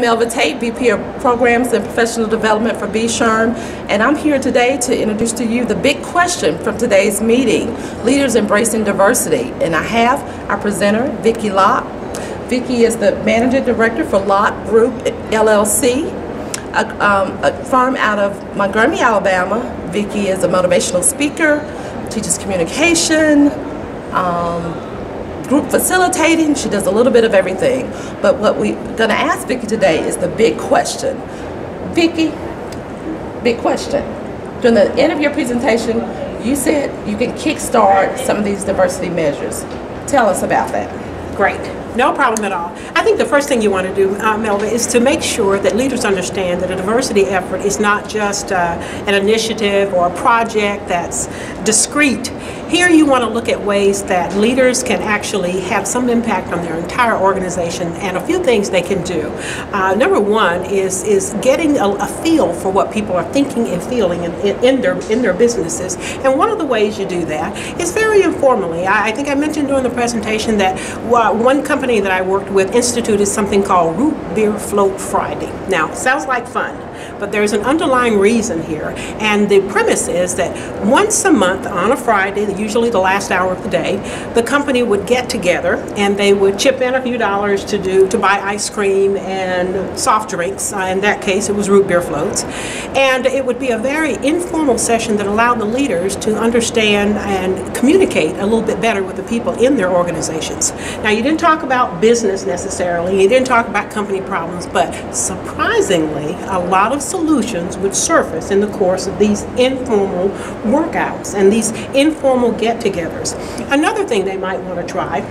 I'm Melva Tate, VP of Programs and Professional Development for BSHRM, and I'm here today to introduce to you the big question from today's meeting, Leaders Embracing Diversity. And I have our presenter, Vicki Locke. Vicki is the Managing Director for Locke Group, LLC, a firm out of Montgomery, Alabama. Vicki is a motivational speaker, teaches communication, group facilitating. She does a little bit of everything. But what we're going to ask Vicki today is the big question. Vicki, big question. During the end of your presentation, you said you can kickstart some of these diversity measures. Tell us about that. Great. No problem at all. I think the first thing you want to do, Melva, is to make sure that leaders understand that a diversity effort is not just an initiative or a project that's discrete. Here you want to look at ways that leaders can actually have some impact on their entire organization, and a few things they can do. Number one is getting a feel for what people are thinking and feeling in their businesses. And one of the ways you do that is very informally. I think I mentioned during the presentation that one company that I worked with instituted something called Root Beer Float Friday. Now, sounds like fun, but there's an underlying reason here, and the premise is that once a month on a Friday, usually the last hour of the day, the company would get together and they would chip in a few dollars to buy ice cream and soft drinks. In that case, it was root beer floats, and it would be a very informal session that allowed the leaders to understand and communicate a little bit better with the people in their organizations. Now, you didn't talk about business necessarily, you didn't talk about company problems, but surprisingly, a lot of solutions would surface in the course of these informal workouts and these informal get-togethers. Another thing they might want to try,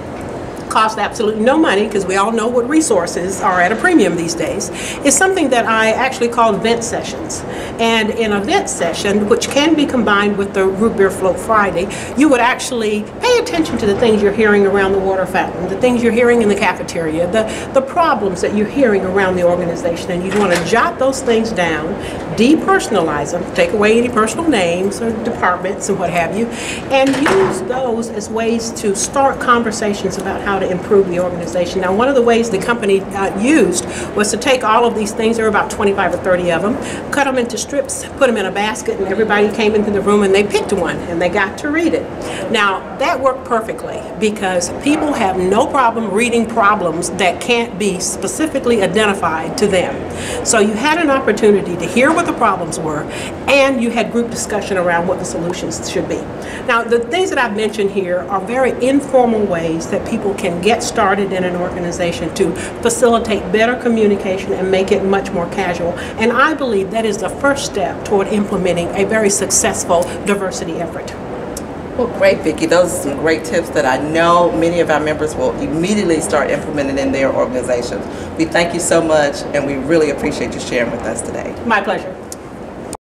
cost absolutely no money because we all know what resources are at a premium these days, is something that I actually call event sessions. And in an event session, which can be combined with the Root Beer Float Friday, you would actually pay attention to the things you're hearing around the water fountain, the things you're hearing in the cafeteria, the problems that you're hearing around the organization, and you want to jot those things down, depersonalize them, take away any personal names or departments and what have you, and use those as ways to start conversations about how to improve the organization. Now, one of the ways the company used was to take all of these things, there were about 25 or 30 of them, cut them into strips, put them in a basket, and everybody came into the room and they picked one and they got to read it. Now, that worked perfectly because people have no problem reading problems that can't be specifically identified to them. So you had an opportunity to hear what the problems were, and you had group discussion around what the solutions should be. Now, the things that I've mentioned here are very informal ways that people can get started in an organization to facilitate better communication and make it much more casual. And I believe that is the first step toward implementing a very successful diversity effort. Well, great, Vicki. Those are some great tips that I know many of our members will immediately start implementing in their organizations. We thank you so much, and we really appreciate you sharing with us today. My pleasure.